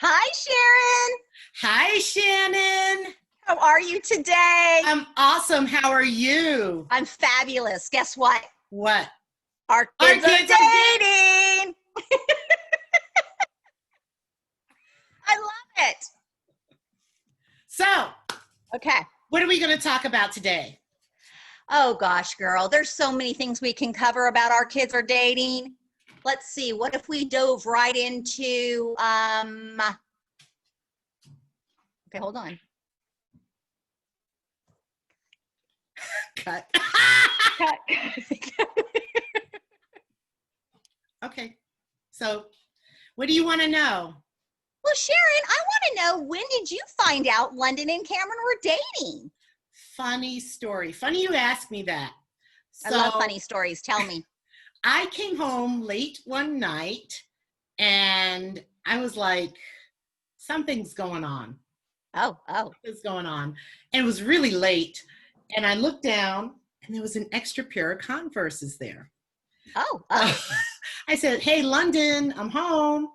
Hi, Sharon. Hi, Shannon. How are you today? I'm awesome. How are you? I'm fabulous. Guess what? What? Our Our kids are kids are dating. dating. I love it. So, Okay. what are we going to talk about today? Oh, gosh, girl. There's so many things we can cover about our kids are dating. Let's see. What if we dove right into, okay, hold on. Cut. Okay. So, what do you want to know? Well, Sharon, I want to know, when did you find out London and Cameron were dating? Funny story. Funny you ask me that. I love funny stories. Tell me. I came home late one night and I was like, something's going on. Oh. Something's going on. And it was really late. And I looked down and there was an extra pair of Converses there. Oh. I said, hey, London, I'm home.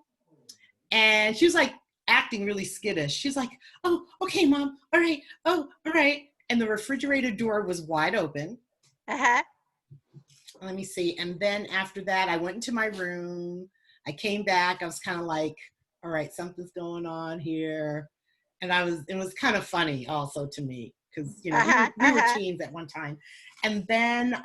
And she was like acting really skittish. She's like, oh, okay, Mom. All right. Oh, all right. And the refrigerator door was wide open. Uh-huh. Let me see. And then after that, I went into my room. I came back. I was kind of like, all right, something's going on here. And it was kind of funny also to me because, we were teens at one time. And then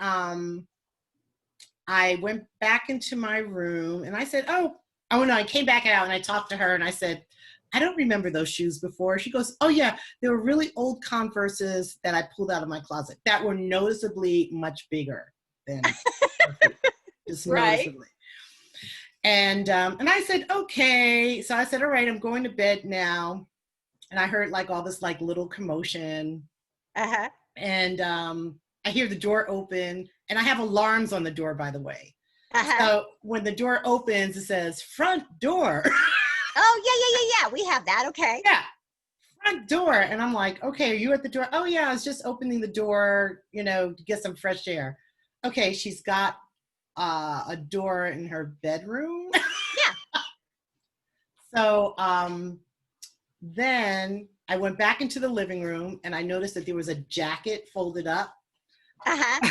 I went back into my room and I said, oh no, I came back out and I talked to her and I said, I don't remember those shoes before. She goes, oh yeah, they were really old Converses that I pulled out of my closet that were noticeably much bigger than just Right. noticeably. And I said, okay. So I said, all right, I'm going to bed now. And I heard like all this like little commotion. Uh-huh. And I hear the door open and I have alarms on the door, by the way. Uh-huh. So when the door opens, it says front door. Oh, yeah. We have that. Okay. Yeah. Front door. And I'm like, okay, are you at the door? Oh yeah, I was just opening the door, to get some fresh air. Okay, she's got a door in her bedroom. Yeah. So then I went back into the living room and I noticed that there was a jacket folded up. Uh-huh.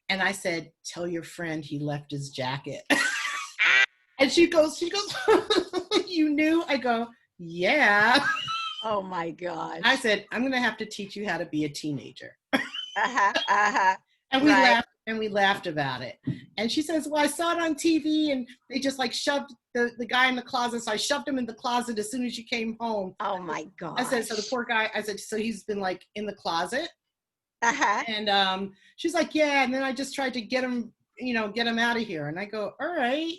And I said, tell your friend he left his jacket. And she goes, you knew? I go, yeah. Oh my gosh. I said, I'm going to have to teach you how to be a teenager. Uh-huh. And we laughed about it. And she says, well, I saw it on TV and they just like shoved the guy in the closet. So I shoved him in the closet as soon as you came home. Oh my gosh. I said, so the poor guy, I said, so he's been like in the closet. Uh-huh. And she's like, yeah. And then I just tried to get him out of here. And I go, all right.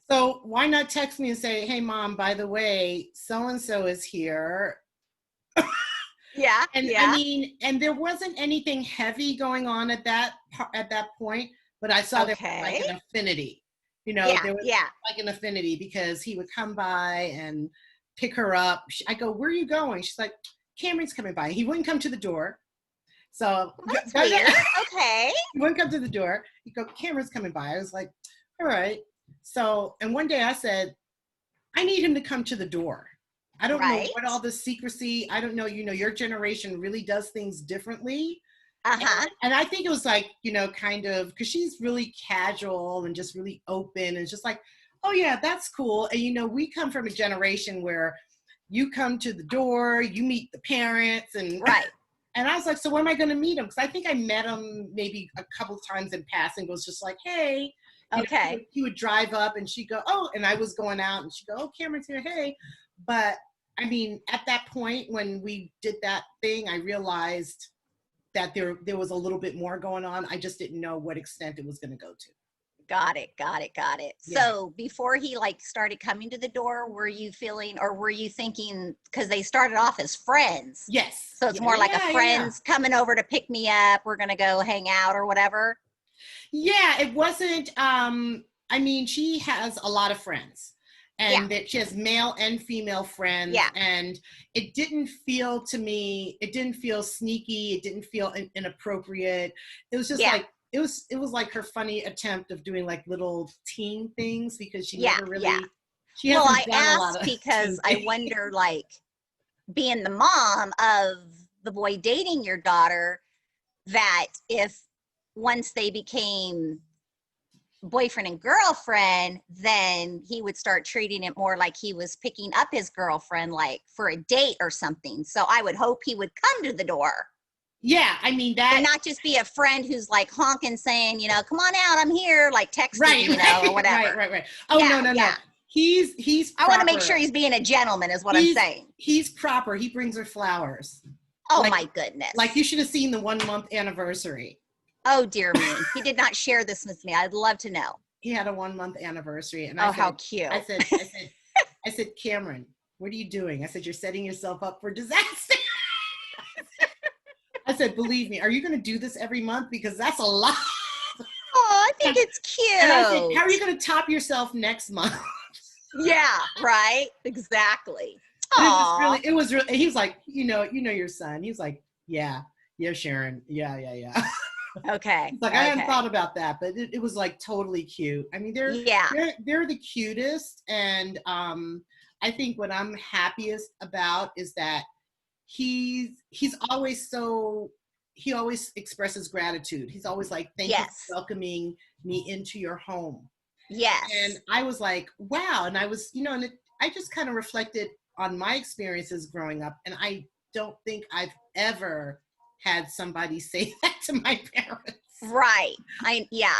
So why not text me and say, hey, Mom, by the way, so-and-so is here. Yeah. And yeah. I mean, and there wasn't anything heavy going on at that point, but I saw there was like an affinity. There was like an affinity because he would come by and pick her up. I go, where are you going? She's like, Cameron's coming by. He wouldn't come to the door. So that's weird. Okay. He wouldn't come to the door. He'd go, Cameron's coming by. I was like, all right. So, and one day I said, I need him to come to the door. I don't know what all this secrecy, I don't know, your generation really does things differently. Uh-huh. And I think it was like, kind of, because she's really casual and just really open and just like, oh yeah, that's cool. And we come from a generation where you come to the door, you meet the parents and right. And I was like, so when am I going to meet him? Because I think I met him maybe a couple of times in passing. Was just like, hey. Okay. He would drive up and she'd go, oh, and I was going out and she'd go, oh, Cameron's here, hey. But I mean, at that point when we did that thing, I realized that there was a little bit more going on. I just didn't know what extent it was going to go to. Got it. Yeah. So before he like started coming to the door, were you feeling, or were you thinking, because they started off as friends? Yes. So it's more like a friends coming over to pick me up. We're going to go hang out or whatever. Yeah, it wasn't, I mean, she has a lot of friends. And that she has male and female friends. Yeah. And it didn't feel to me, it didn't feel sneaky. It didn't feel inappropriate. It was just like, it was like her funny attempt of doing like little teen things because she never really Well, I asked because I wonder, like, being the mom of the boy dating your daughter, that if once they became boyfriend and girlfriend, then he would start treating it more like he was picking up his girlfriend, like for a date or something. So I would hope he would come to the door. Yeah, I mean that. And not just be a friend who's like honking, saying, you know, come on out, I'm here, like texting, you know, or whatever. Right. Oh, yeah, no. He's proper. I want to make sure he's being a gentleman is what I'm saying. He's proper. He brings her flowers. Oh, like, my goodness. Like, you should have seen the 1 month anniversary. Oh, dear me. He did not share this with me. I'd love to know. He had a 1 month anniversary. And I said, how cute. I said, Cameron, what are you doing? I said, you're setting yourself up for disaster. I said, believe me, are you going to do this every month? Because that's a lot. Oh, I think it's cute. And I said, how are you going to top yourself next month? Yeah, right. Exactly. It was really, he was like, you know your son. He was like, yeah, Charyn. Yeah. Okay. Like, I hadn't thought about that, but it was like totally cute. I mean, they're the cutest. And I think what I'm happiest about is that he always expresses gratitude. He's always like, thank you for welcoming me into your home. Yes. And I was like, wow. And I was, and I just kind of reflected on my experiences growing up. And I don't think I've ever had somebody say that to my parents. Right. Yeah.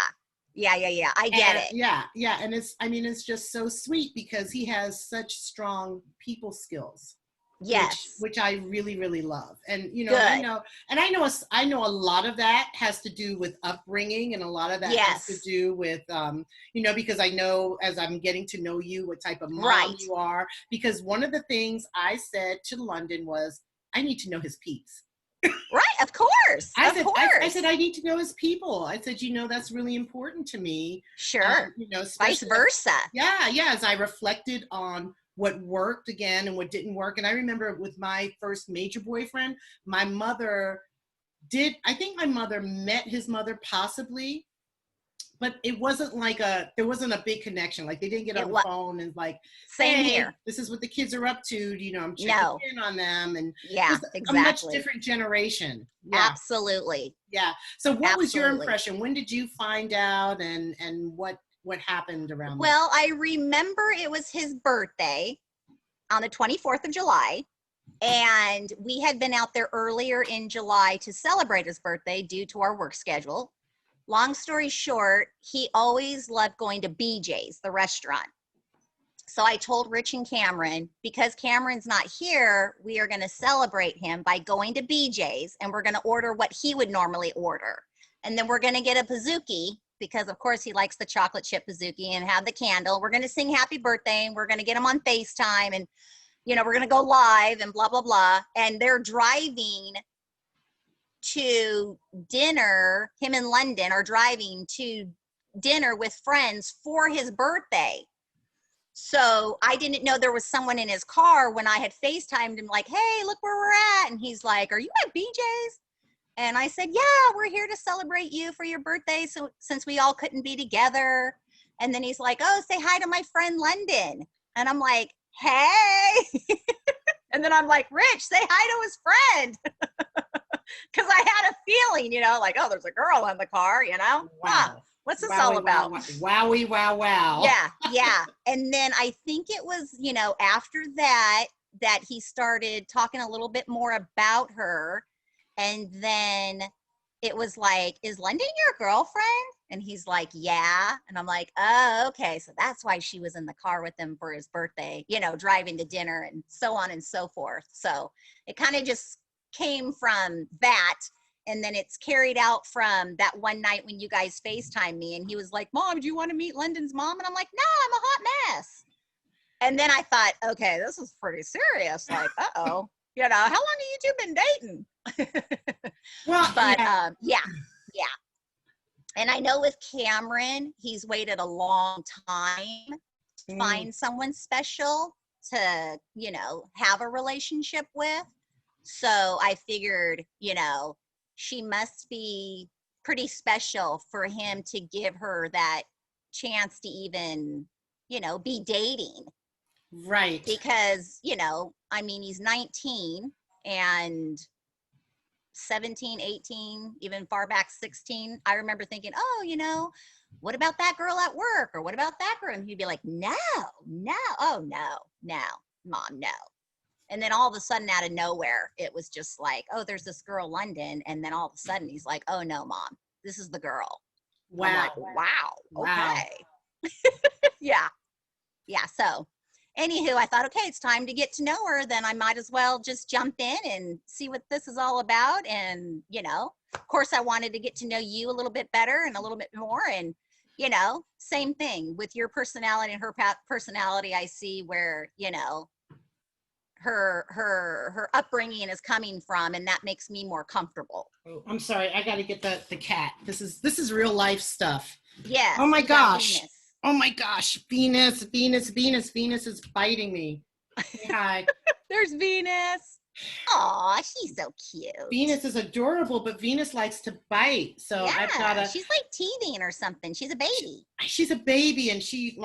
I get it. Yeah. And it's just so sweet because he has such strong people skills. Yes. Which I really, really love. And, I know a lot of that has to do with upbringing, and a lot of that has to do with, because I know as I'm getting to know you, what type of mom you are, because one of the things I said to London was, I need to know his peeps. Right. Of course. I said, I need to know his people. I said, that's really important to me. Sure. Vice versa. Yeah. As I reflected on what worked again and what didn't work. And I remember with my first major boyfriend, my mother met his mother possibly, but it wasn't like there wasn't a big connection. Like, they didn't get on the phone and like, same hey, here. this is what the kids are up to. I'm checking in on them. And exactly. A much different generation. Yeah. Absolutely. Yeah. So what was your impression? When did you find out, and what happened around that? I remember it was his birthday on the 24th of July, and we had been out there earlier in July to celebrate his birthday due to our work schedule. Long story short, he always loved going to BJ's, the restaurant. So I told Rich and Cameron, because Cameron's not here, we are going to celebrate him by going to BJ's, and we're going to order what he would normally order. And then we're going to get a Pizookie, because of course he likes the chocolate chip Pizookie, and have the candle. We're going to sing happy birthday, and we're going to get him on FaceTime, and, we're going to go live and blah, blah, blah. And they're driving to dinner. Him and London are driving to dinner with friends for his birthday. So I didn't know there was someone in his car when I had FaceTimed him, like, hey, look where we're at. And he's like, are you at BJ's? And I said, yeah, we're here to celebrate you for your birthday, so since we all couldn't be together. And then he's like, oh, say hi to my friend London. And I'm like, hey. And then I'm like, Rich, say hi to his friend. Because I had a feeling, like, oh, there's a girl in the car, Wow. Huh, what's this all about? Wowie, wow. Yeah. And then I think it was, after that he started talking a little bit more about her. And then it was like, is London your girlfriend? And he's like, yeah. And I'm like, oh, okay. So that's why she was in the car with him for his birthday, driving to dinner and so on and so forth. So it kind of just came from that. And then it's carried out from that one night when you guys FaceTime me, and he was like, Mom, do you want to meet London's mom? And I'm like, no, I'm a hot mess. And then I thought, okay, this is pretty serious. Like, uh-oh. How long have you two been dating? Well, but yeah. And I know with Cameron, he's waited a long time to find someone special to, have a relationship with. So I figured, she must be pretty special for him to give her that chance to even, be dating. Right. Because, I mean, he's 19 and 17, 18, even far back 16. I remember thinking, oh, what about that girl at work? Or what about that girl? And he'd be like, no, oh, no, mom, no. And then all of a sudden, out of nowhere, it was just like, oh, there's this girl, London. And then all of a sudden, he's like, oh, no, mom, this is the girl. Wow. I'm like, wow. Okay. Yeah. So, anywho, I thought, okay, it's time to get to know her. Then I might as well just jump in and see what this is all about. And, of course, I wanted to get to know you a little bit better and a little bit more. And, same thing with your personality and her personality. I see where, her upbringing is coming from, and that makes me more comfortable. Oh, I'm sorry, I got to get the cat. This is real life stuff. Yeah. Oh my gosh. Oh my gosh, Venus is biting me. Say hi. There's Venus. Aw, she's so cute. Venus is adorable, but Venus likes to bite. So yeah, I've got she's like teething or something. She's a baby. She's a baby, and she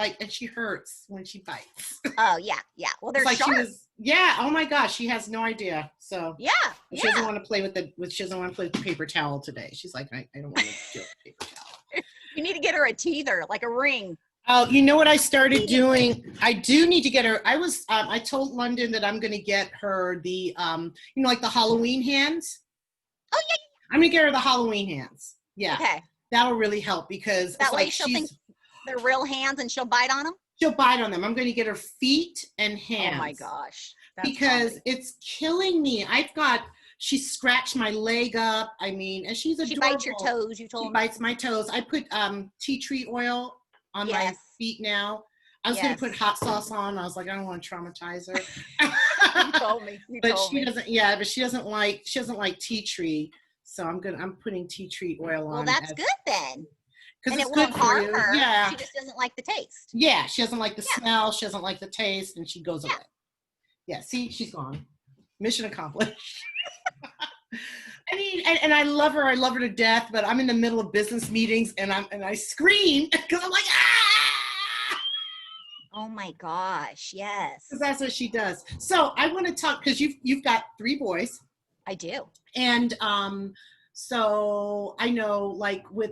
hurts when she bites. Oh yeah. Well, they're sharp. Oh my gosh, she has no idea. So yeah. She doesn't want to play with she doesn't want to play with the paper towel today. She's like, I don't want to do a paper towel. You need to get her a teether, like a ring. Oh, you know what I started doing? I do need to get her. I told London that I'm going to get her the, like the Halloween hands. Oh, yeah. I'm going to get her the Halloween hands. Yeah. Okay. That'll really help because that way she'll think they're real hands and she'll bite on them? She'll bite on them. I'm going to get her feet and hands. Oh, my gosh. Because it's killing me. She scratched my leg up. I mean, and she's adorable. She bites your toes, you told me. She bites my toes. I put tea tree oil on my feet now. I was going to put hot sauce on. I was like, I don't want to traumatize her. You told me. But she doesn't like tea tree. So I'm putting tea tree oil on. Well, that's good then. Because it's good for you. Her. Yeah. She just doesn't like the taste. Yeah, she doesn't like the smell. She doesn't like the taste, and she goes away. Yeah, see, she's gone. Mission accomplished. I mean, and I love her. I love her to death. But I'm in the middle of business meetings, and I scream because I'm like, ah! Oh my gosh, yes. Because that's what she does. So I want to talk because you've got 3 boys. I do. And so I know, like with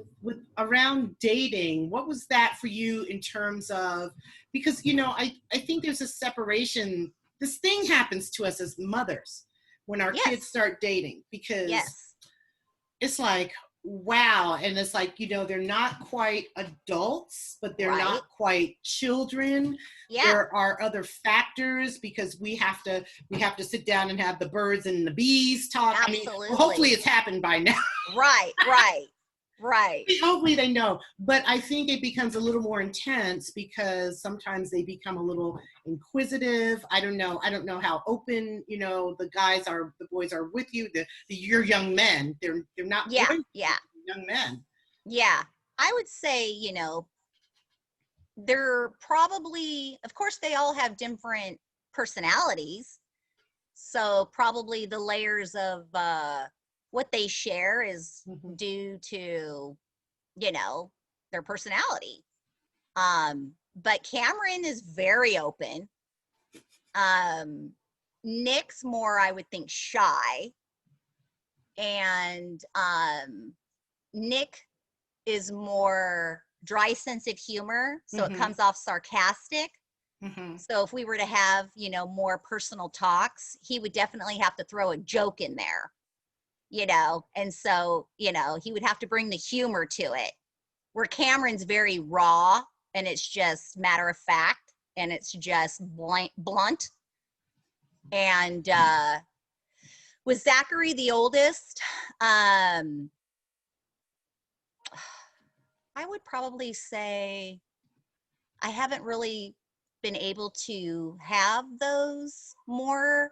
around dating, what was that for you in terms of? Because I think there's a separation. This thing happens to us as mothers when our kids start dating because it's like, wow. And it's like, they're not quite adults, but they're not quite children. Yeah. There are other factors because we have to sit down and have the birds and the bees talk. Absolutely. I mean, hopefully it's happened by now. Right. Hopefully they know, but I think it becomes a little more intense because sometimes they become a little inquisitive. I don't know how open, the boys are with you. You're young men. They're not boys, young men. Yeah. I would say, they're probably, of course they all have different personalities. So probably the layers of, what they share is due to, their personality. But Cameron is very open. Nick's more, I would think, shy. And Nick is more dry sense of humor. So it comes off sarcastic. Mm-hmm. So if we were to have, more personal talks, he would definitely have to throw a joke in there. And so, he would have to bring the humor to it, where Cameron's very raw and it's just matter of fact and it's just blunt. And with Zachary, the oldest, I would probably say I haven't really been able to have those more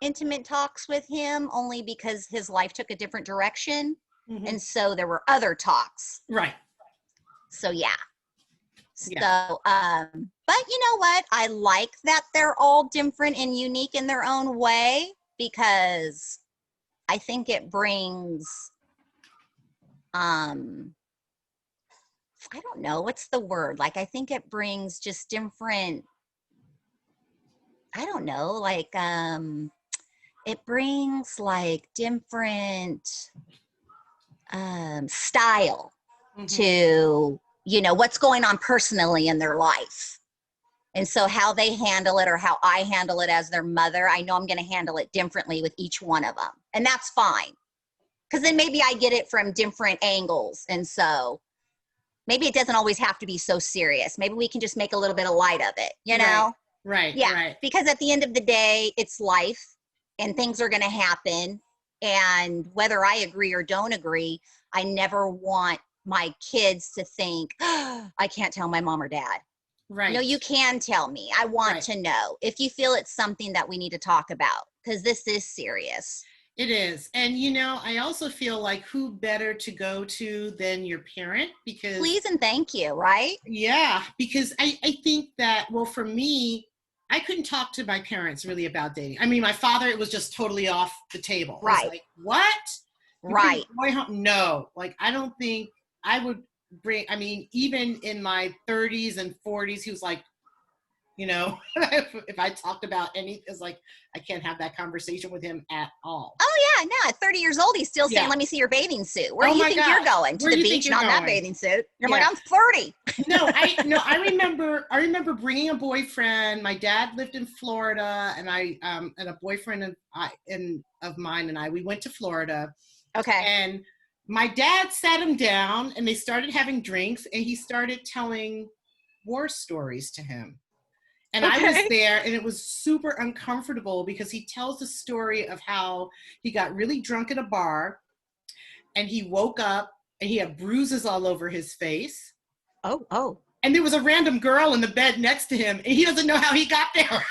intimate talks with him, only because his life took a different direction. And so there were other talks. Right. So yeah. So but you know what? I like that they're all different and unique in their own way, because I think it brings I don't know, what's the word? Like, I think it brings just different I don't know, like, it brings like different style to, you know, what's going on personally in their life. And so how they handle it or how I handle it as their mother, I know I'm going to handle it differently with each one of them. And that's fine. Because then maybe I get it from different angles. And so maybe it doesn't always have to be so serious. Maybe we can just make a little bit of light of it, you know? Right. Yeah. Right. Because at the end of the day, it's life and things are going to happen. And whether I agree or don't agree, I never want my kids to think, oh, I can't tell my mom or dad. Right. No, you can tell me. I want to know if you feel it's something that we need to talk about, because this is serious. It is. And, you know, I also feel like who better to go to than your parent, because please and thank you, right? Yeah, because I think that, well, for me, I couldn't talk to my parents really about dating. I mean, my father, it was just totally off the table. Right. Like, what? You right. Boy home? No, like, I don't think I would bring, I mean, even in my 30s and 40s, he was like, you know, if I talked about anything, it's like, I can't have that conversation with him at all. Oh yeah, no, at 30 years old, he's still saying, let me see your bathing suit. Where do you think you're going? To the beach, not that bathing suit. You're like, I'm 30. I remember bringing a boyfriend. My dad lived in Florida, and and a boyfriend of mine and I, we went to Florida. Okay. And my dad sat him down and they started having drinks, and he started telling war stories to him. And I was there, and it was super uncomfortable because he tells the story of how he got really drunk at a bar and he woke up and he had bruises all over his face. Oh. And there was a random girl in the bed next to him, and he doesn't know how he got there.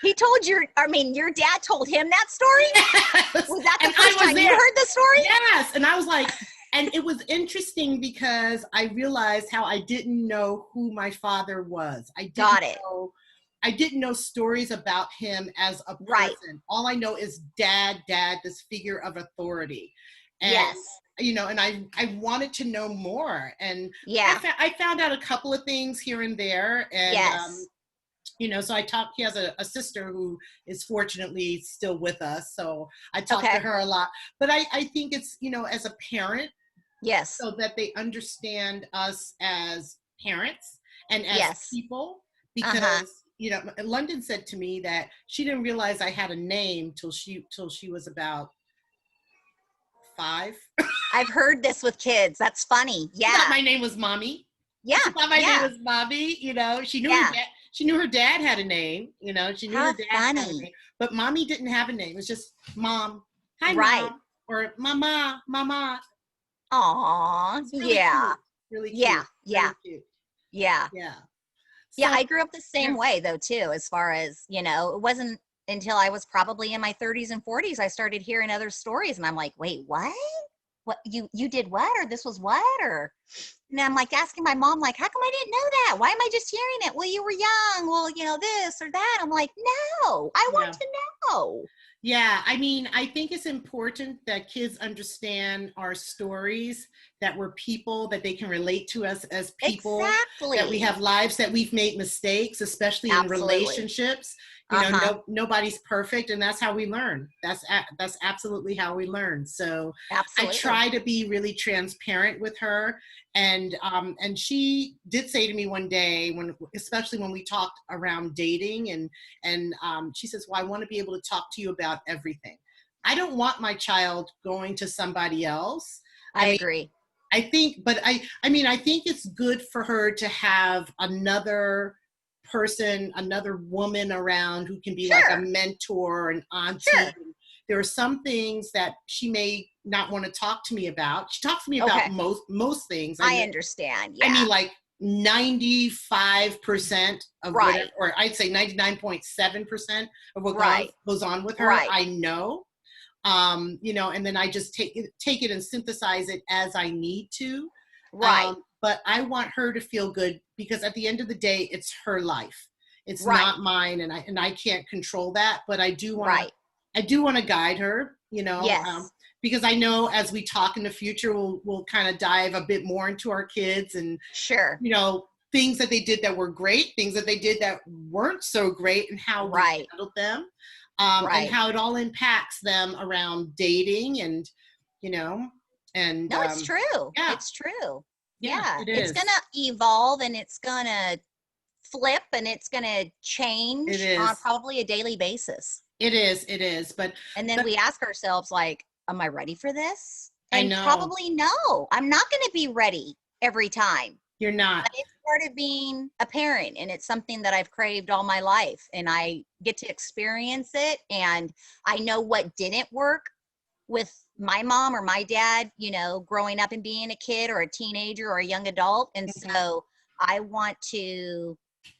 He told your dad told him that story? Yes. Was that the first time you heard the story? Yes. And I was like, and it was interesting because I realized how I didn't know who my father was. I didn't know stories about him as a person. Right. All I know is dad, this figure of authority. And, yes. You know, and I wanted to know more. And yeah, I found out a couple of things here and there. And, yes. You know, so he has a sister who is fortunately still with us. So I talk to her a lot. But I think it's, you know, as a parent, yes, so that they understand us as parents and as people, because you know, London said to me that she didn't realize I had a name till she was about 5. I've heard this with kids. That's funny. Yeah. She thought my name was Mommy. Yeah. She thought my name was Mommy. You know, she knew her dad. She knew her dad had a name. You know, she knew her dad had a name. But Mommy didn't have a name. It was just Mom. Hi, Mom. Or Mama. Aw. Really yeah. Cute. Really cute. Yeah. Yeah. Really cute. Yeah. Yeah. So, yeah, I grew up the same way though too, as far as, you know, it wasn't until I was probably in my 30s and 40s I started hearing other stories, and I'm like, wait, what you did what, or this was what, or, and I'm like asking my mom, like, how come I didn't know that? Why am I just hearing it? Well, you were young. Well, you know, this or that. I'm like, no, I want to know. Yeah, I mean, I think it's important that kids understand our stories, that we're people, that they can relate to us as people, that we have lives, that we've made mistakes, especially in relationships. You know, nobody's perfect, and that's how we learn. That's absolutely how we learn. So I try to be really transparent with her. And she did say to me one day, especially when we talked around dating, and she says, well, I want to be able to talk to you about everything. I don't want my child going to somebody else. I agree. I think, but I think it's good for her to have another person, another woman around who can be like a mentor, an auntie. There are some things that she may not want to talk to me about. She talks to me about most things. I understand. Yeah. I mean, like 95% of whatever, or I'd say 99.7% of what goes on with her, I know. You know, and then I just take it and synthesize it as I need to. But I want her to feel good, because at the end of the day, it's her life. It's not mine, and I can't control that. But I do want to guide her, you know, because I know as we talk in the future, we'll kind of dive a bit more into our kids, and you know, things that they did that were great, things that they did that weren't so great, and how we handled them, and how it all impacts them around dating and, you know, and no, it's true. yeah. It's true. Yeah, Yeah. it It's is. gonna evolve and it's gonna flip and it's gonna change It is. on probably a daily basis. It is. It is. And then we ask ourselves, like, am I ready for this? I And know. probably no, I'm not gonna be ready every time. You're not. But it's part of being a parent, and it's something that I've craved all my life, and I get to experience it, and I know what didn't work with my mom or my dad, you know, growing up and being a kid or a teenager or a young adult. And so I want to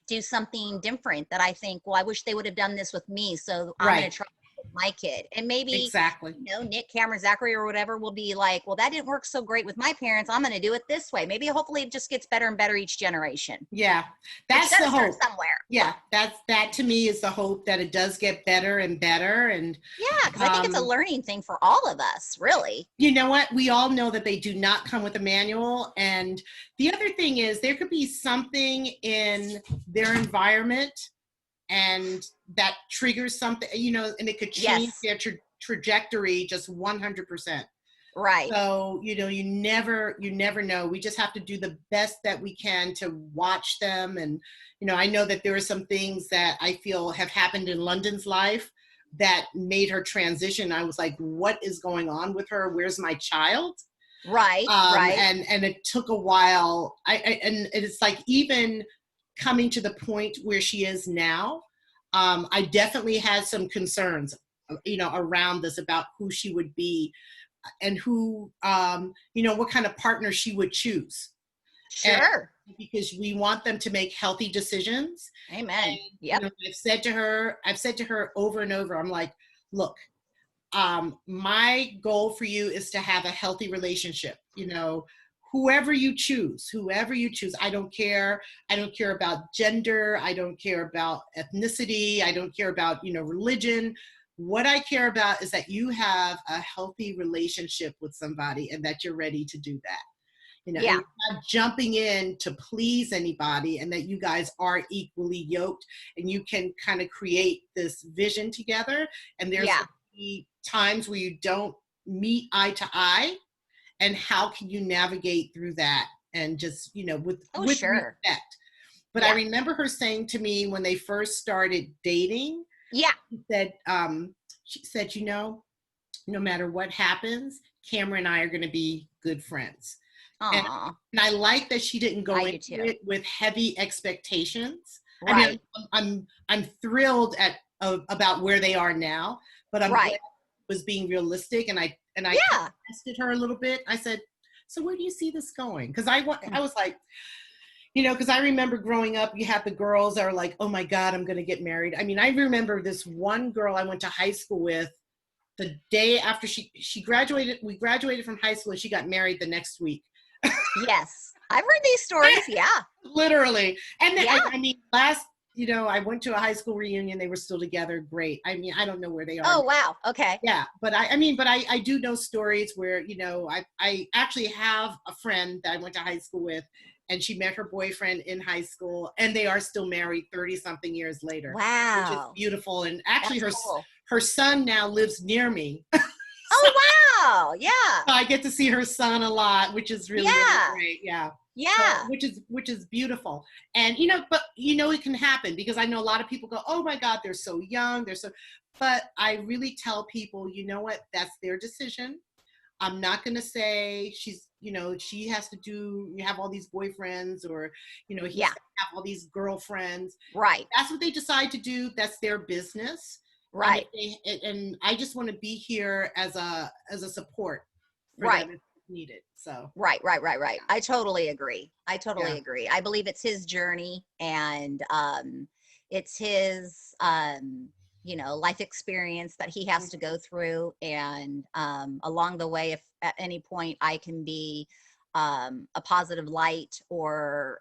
do something different that I think, well, I wish they would have done this with me. So I'm going to try with my kid. And maybe, you know, Nick, Cameron, Zachary, or whatever will be like, well, that didn't work so great with my parents. I'm going to do it this way. Maybe hopefully it just gets better and better each generation. Yeah. That's the hope. Somewhere. Yeah. That to me is the hope, that it does get better and better. And yeah, because I think it's a learning thing for all of us, really. You know what? We all know that they do not come with a manual. And the other thing is, there could be something in their environment and that triggers something, you know, and it could change their trajectory just 100%. Right. So, you know, you never know. We just have to do the best that we can to watch them. And, you know, I know that there are some things that I feel have happened in London's life that made her transition. I was like, what is going on with her? Where's my child? Right. And it took a while. And it's like, even coming to the point where she is now, I definitely had some concerns, you know, around this, about who she would be and who, you know, what kind of partner she would choose. Sure. And because we want them to make healthy decisions. Amen. And, you know, I've said to her over and over, I'm like, look, my goal for you is to have a healthy relationship. You know, whoever you choose, I don't care. I don't care about gender. I don't care about ethnicity. I don't care about, you know, religion. What I care about is that you have a healthy relationship with somebody and that you're ready to do that. You know, and not jumping in to please anybody, and that you guys are equally yoked and you can kind of create this vision together. And there's going to be times where you don't meet eye to eye, and how can you navigate through that, and just, you know, with respect. But I remember her saying to me when they first started dating, she said, you know, no matter what happens, Cameron and I are going to be good friends. And I like that she didn't go into it with heavy expectations. I mean, I'm thrilled about where they are now, but I'm glad it was being realistic. And I tested her a little bit. I said, so where do you see this going? Because I was like, you know, because I remember growing up, you had the girls that are like, oh my God, I'm going to get married. I mean, I remember this one girl I went to high school with. The day after she graduated, we graduated from high school, and she got married the next week. Yes, I've heard these stories. Yeah, literally. And then, I mean, you know, I went to a high school reunion. They were still together. Great. I mean, I don't know where they are. Oh, wow. Okay. Yeah, but I do know stories where, you know, I actually have a friend that I went to high school with, and she met her boyfriend in high school, and they are still married 30-something years later. Wow. Which is beautiful. And actually, her son now lives near me. Oh, wow. Yeah. So I get to see her son a lot, which is really, really great. Yeah. Yeah. So, which is beautiful. And, you know, but, you know, it can happen, because I know a lot of people go, oh my God, they're so young. But I really tell people, you know what, that's their decision. I'm not going to say you know, she has to have all these boyfriends, or, you know, he has to have all these girlfriends. Right. That's what they decide to do. That's their business. Right. And I just want to be here as a support for them if needed. So right. I totally agree. Agree. I believe it's his journey, and it's his you know, life experience that he has to go through, and along the way, if at any point I can be a positive light, or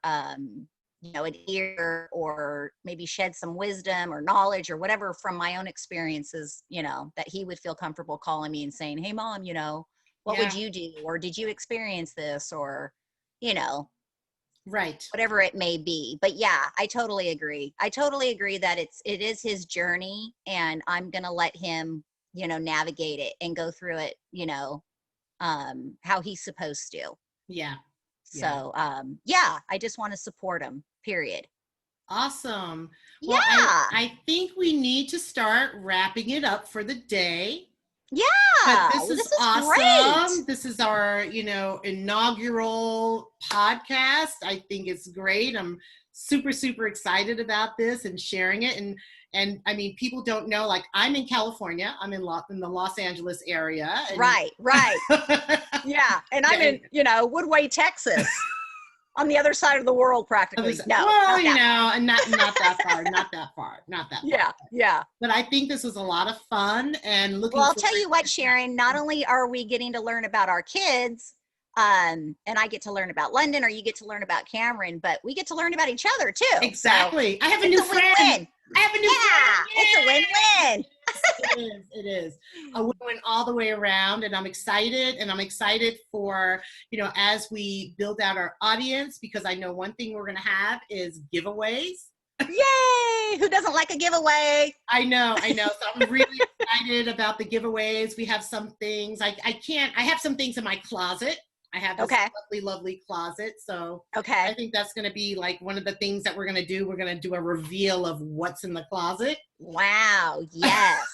you know, an ear, or maybe shed some wisdom or knowledge or whatever from my own experiences, you know, that he would feel comfortable calling me and saying, hey mom, you know, what would you do? Or did you experience this? Or, you know, Right. Whatever it may be. But yeah, I totally agree. I totally agree that it is his journey, and I'm going to let him, navigate it and go through it, how he's supposed to. Yeah. So, yeah, I just want to support him, period. Awesome. Well, I think we need to start wrapping it up for the day. Yeah. But this is awesome. Great. This is our, inaugural podcast. I think it's great. I'm super, super excited about this and sharing it. And I mean, people don't know, like, I'm in California. I'm in the Los Angeles area. And right. Yeah. And I'm in, Woodway, Texas. On the other side of the world, practically. No. Well, and not that far, not that far. Yeah. But I think this was a lot of fun and looking. Well, I'll tell you what, Charyn. Not only are we getting to learn about our kids, and I get to learn about London, or you get to learn about Cameron, but we get to learn about each other too. Exactly. So I have a new friend. Win-win. I have a new friend. It's a win-win. It is a win-win all the way around, and I'm excited for, as we build out our audience, because I know one thing we're going to have is giveaways. Yay! Who doesn't like a giveaway? I know. So I'm really excited about the giveaways. We have some things. I have some things in my closet. I have this lovely, lovely closet. So I think that's going to be like one of the things that we're going to do. We're going to do a reveal of what's in the closet. Wow. Yes.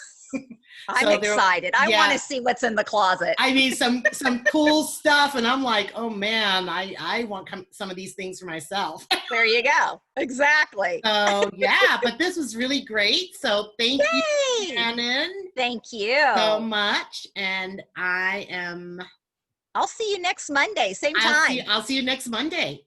I'm excited. I want to see what's in the closet. I mean, some cool stuff. And I'm like, oh man, I want some of these things for myself. There you go. Exactly. So yeah, but this was really great. So thank you, Shannon. Thank you so much. And I'll see you next Monday, same time. I'll see you next Monday.